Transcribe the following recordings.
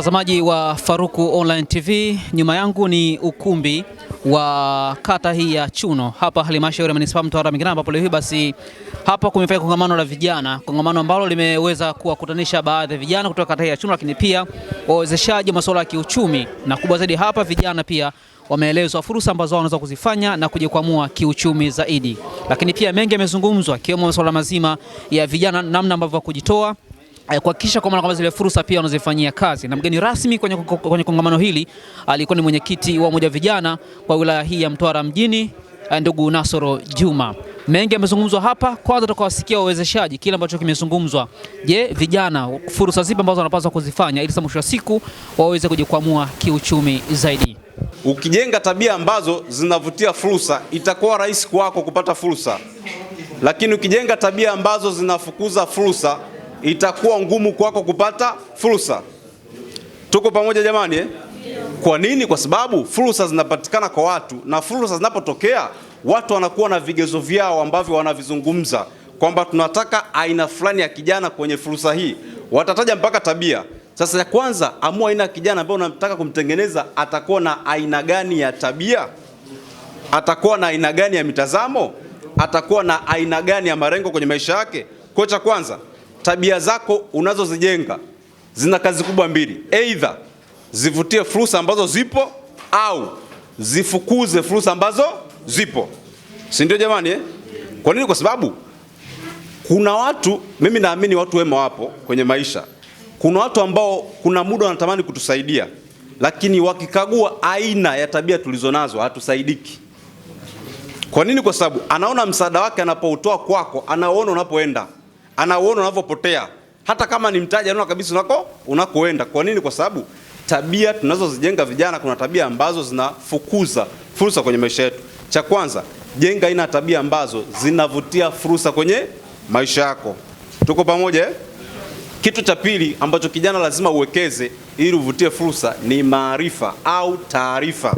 Mtazamaji wa Faruku Online TV, nyuma yangu ni ukumbi wa kata hii ya Chuno hapa halmashauri ya manispaa Mtwara Mikindani, ambapo leo hii basi hapa kumefanya kongamano la vijana, kongamano ambalo limeweza kuwakutanisha baadhi ya vijana kutoka kata hii ya Chuno, lakini pia wawezeshaji masuala ya kiuchumi, na kubwa zaidi hapa vijana pia wameelezwa fursa ambazo wanaweza kuzifanya na kujikwamua kiuchumi zaidi. Lakini pia mengi yamezungumzwa kiwemo masuala mazima ya vijana, namna ambavyo kujitoa kuhakikisha kwamba zile fursa pia wanazifanyia kazi. Na mgeni rasmi kwenye kongamano hili alikuwa ni mwenyekiti wa umoja vijana kwa wilaya hii ya Mtwara mjini, ndugu Nasoro Juma. Mengi yamezungumzwa hapa, kwanza tukawasikia wawezeshaji kile ambacho kimezungumzwa. Je, vijana fursa zipi ambazo wanapaswa kuzifanya ili mwisho wa siku waweze kujikwamua kiuchumi zaidi? Ukijenga tabia ambazo zinavutia fursa, itakuwa rahisi kwako kupata fursa. Lakini ukijenga tabia ambazo zinafukuza fursa, itakuwa ngumu kwako kupata fursa. Tuko pamoja jamani eh? Kwa nini? Kwa sababu fursa zinapatikana kwa watu, na fursa zinapotokea watu wanakuwa na vigezo vyao ambavyo wanavizungumza kwamba tunataka aina fulani ya kijana kwenye fursa hii. Watataja mpaka tabia. Sasa ya kwanza, amua aina ya kijana ambaye unataka kumtengeneza, atakuwa na aina gani ya tabia? Atakuwa na aina gani ya mitazamo? Atakuwa na aina gani ya malengo kwenye maisha yake? Kwa cha kwanza, tabia zako unazozijenga zina kazi kubwa mbili. Either zivutie fursa ambazo zipo au zifukuze fursa ambazo zipo. Si ndio jamani eh? Kwa nini? Kwa sababu kuna watu, mimi naamini watu wema wapo kwenye maisha. Kuna watu ambao kuna muda wanatamani kutusaidia, lakini wakikagua aina ya tabia tulizonazo hatusaidiki. Kwa nini? Kwa sababu anaona msaada wake anapoutoa kwako, anaona unapoenda, anaona unavyopotea. Hata kama ni mtaji anaona kabisa unakoenda. Kwa nini? Kwa sababu tabia tunazozijenga vijana, kuna tabia ambazo zinafukuza fursa kwenye maisha yetu. Cha kwanza, jenga aina tabia ambazo zinavutia fursa kwenye maisha yako. Tuko pamoja eh? Kitu cha pili ambacho kijana lazima uwekeze ili uvutie fursa ni maarifa au taarifa.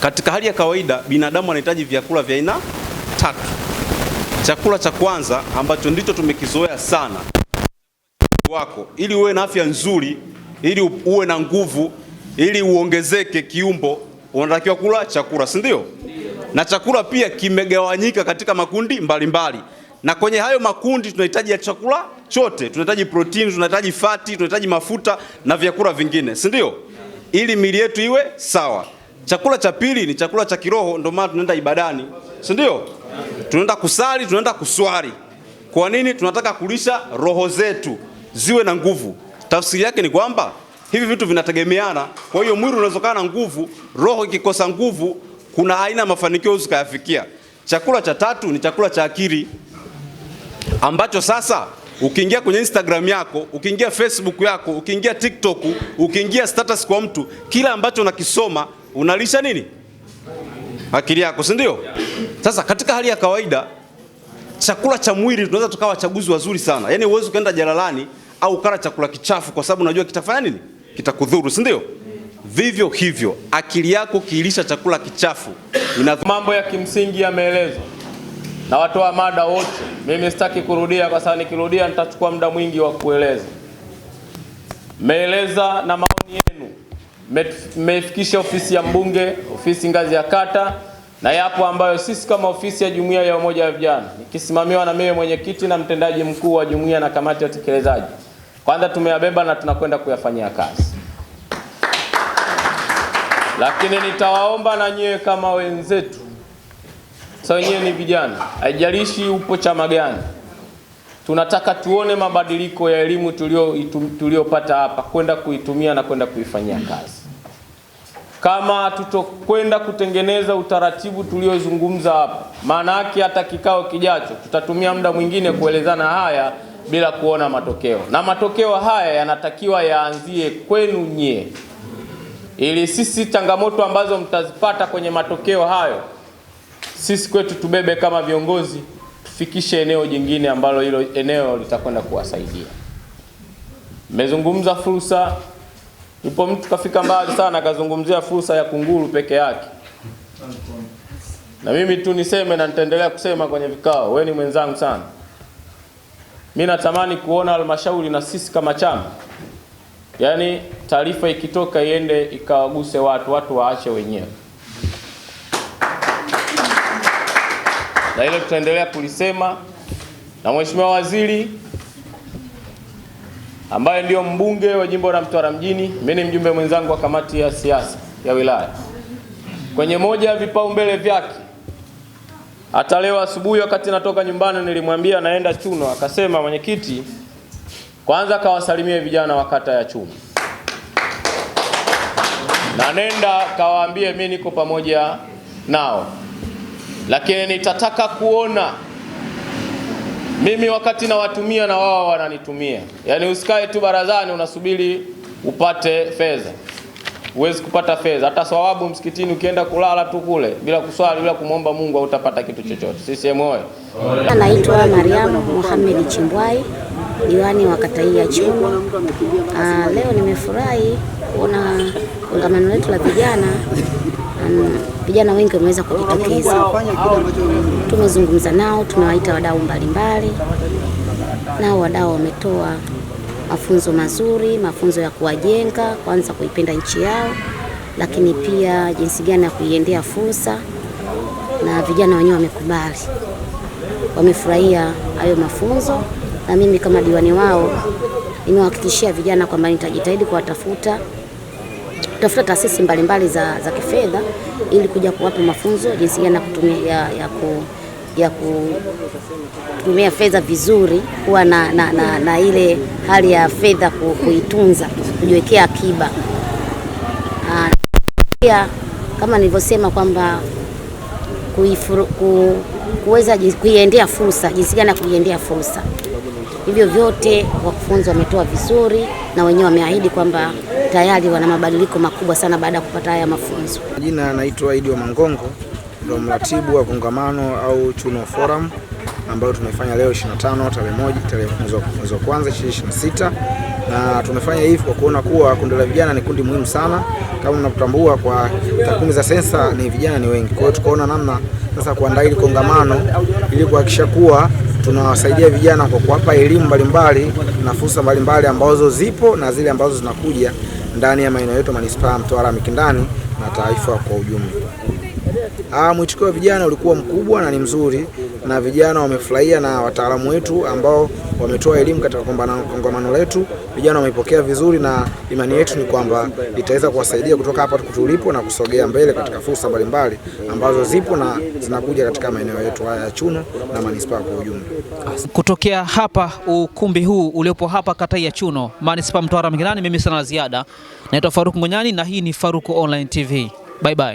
Katika hali ya kawaida binadamu anahitaji vyakula vya aina tatu. Chakula cha kwanza ambacho ndicho tumekizoea sana wako, ili uwe na afya nzuri, ili uwe na nguvu, ili uongezeke kiumbo, unatakiwa kula chakula, si ndio? Na chakula pia kimegawanyika katika makundi mbalimbali. Na kwenye hayo makundi tunahitaji ya chakula chote. Tunahitaji protini, tunahitaji fati, tunahitaji mafuta na vyakula vingine, si ndio? Ili miili yetu iwe sawa. Chakula cha pili ni chakula cha kiroho, ndio maana tunaenda ibadani, si ndio? Tunaenda kusali, tunaenda kuswali. Kwa nini? Tunataka kulisha roho zetu ziwe na nguvu. Tafsiri yake ni kwamba hivi vitu vinategemeana. Kwa hiyo mwili unaweza kuwa na nguvu, roho ikikosa nguvu, kuna aina ya mafanikio usikayafikia. Chakula cha tatu ni chakula cha akili, ambacho sasa ukiingia kwenye Instagram yako, ukiingia Facebook yako, ukiingia TikTok, ukiingia status kwa mtu, kila ambacho unakisoma unalisha nini? Akili yako, si ndio? Sasa katika hali ya kawaida chakula cha mwili tunaweza tukawa wachaguzi wazuri sana. Yaani uwezo kaenda jalalani au kula chakula kichafu kwa sababu unajua kitafanya nini? Kitakudhuru, si ndio? Vivyo hivyo akili yako kiilisha chakula kichafu. Mambo ya kimsingi yameelezwa na watoa mada wote. Mimi sitaki kurudia kwa sababu nikirudia nitachukua muda mwingi wa kueleza. Meeleza na maoni yenu. Mmefikisha ofisi ya mbunge, ofisi ngazi ya kata, na yapo ambayo sisi kama ofisi ya jumuiya ya umoja wa vijana nikisimamiwa na mimi mwenyekiti na mtendaji mkuu wa jumuiya na kamati ya utekelezaji, kwanza tumeyabeba na tunakwenda kuyafanyia kazi. Lakini nitawaomba na nyewe kama wenzetu, sasa wenyewe ni vijana, haijalishi upo chama gani, tunataka tuone mabadiliko ya elimu tuliopata hapa kwenda kuitumia na kwenda kuifanyia kazi. Kama tutokwenda kutengeneza utaratibu tuliozungumza hapa, maana yake hata kikao kijacho tutatumia muda mwingine kuelezana haya bila kuona matokeo. Na matokeo haya yanatakiwa yaanzie kwenu nyie, ili sisi changamoto ambazo mtazipata kwenye matokeo hayo, sisi kwetu tubebe kama viongozi, tufikishe eneo jingine ambalo hilo eneo litakwenda kuwasaidia. Mmezungumza fursa. Yupo mtu kafika mbali sana akazungumzia fursa ya kunguru peke yake. Na mimi tu niseme na nitaendelea kusema kwenye vikao, wewe ni mwenzangu sana. Mimi natamani kuona halmashauri na sisi kama chama Yaani taarifa ikitoka iende ikawaguse watu waache wenyewe. Na hilo tutaendelea kulisema, na Mheshimiwa Waziri ambaye ndio mbunge wa jimbo la Mtwara mjini, mimi ni mjumbe mwenzangu wa kamati ya siasa ya wilaya. Kwenye moja ya vipaumbele vyake, hata leo asubuhi wakati natoka nyumbani nilimwambia naenda Chuno, akasema mwenyekiti, kwanza kawasalimie vijana wa kata ya Chuno, na nenda kawaambie mimi niko pamoja nao, lakini nitataka kuona mimi wakati nawatumia na wao wananitumia. Yaani usikae tu barazani unasubiri upate fedha. Huwezi kupata fedha. Hata sawabu msikitini ukienda kulala tu kule bila kuswali, bila kumwomba Mungu hutapata kitu chochote. CCM oyee. Naitwa Mariamu Mohamed Chimbwai, diwani wa kata hii ya Chuno. Leo nimefurahi kuona kongamano letu la vijana. Vijana wengi wameweza kujitokeza. Tumezungumza nao, tumewaita wadau mbalimbali. Nao wadau wametoa mafunzo mazuri, mafunzo ya kuwajenga, kwanza kuipenda nchi yao, lakini pia jinsi gani ya kuiendea fursa, na vijana wenyewe wamekubali. Wamefurahia hayo mafunzo, na mimi kama diwani wao nimewahakikishia vijana kwamba nitajitahidi kuwatafuta taasisi mbalimbali za kifedha ili kuja kuwapa mafunzo jinsi gani ya kutumia fedha vizuri, kuwa na ile hali ya fedha kuitunza, kujiwekea akiba. Pia kama nilivyosema kwamba kuweza kuiendea fursa, jinsi gani ya kuiendea fursa. Hivyo vyote wakufunzi wametoa vizuri, na wenyewe wameahidi kwamba tayari wana mabadiliko makubwa sana baada ya kupata haya mafunzo. Jina naitwa Idio Mangongo, ndio mratibu wa kongamano au Chuno Forum ambayo tumefanya leo 25 tarehe mwezi wa kwanza 2026, na tumefanya hivi kwa kuona kuwa kundi la vijana ni kundi muhimu sana. Kama mnatambua kwa takwimu za sensa ni vijana ni wengi. Kwa hiyo tukaona namna sasa kuandaa hili kongamano ili kuhakikisha kuwa tunawasaidia vijana kwa kuwapa elimu mbalimbali na fursa mbalimbali ambazo zipo na zile ambazo zinakuja ndani ya maeneo yetu manispaa ya Mtwara Mikindani na taifa kwa ujumla. Mwitikio wa vijana ulikuwa mkubwa na ni mzuri, na vijana wamefurahia, na wataalamu wetu ambao wametoa elimu katika kongamano letu, vijana wamepokea vizuri, na imani yetu ni kwamba itaweza kuwasaidia kutoka hapa tulipo na kusogea mbele katika fursa mbalimbali ambazo zipo na zinakuja katika maeneo yetu ya Chuno na manispaa kwa ujumla. Kutokea hapa ukumbi huu uliopo hapa kata ya Chuno, manispaa Mtwara Mikindani, mimi sana ziada. Naitwa Faruku Ngonyani na hii ni Faruku Online TV. Bye bye.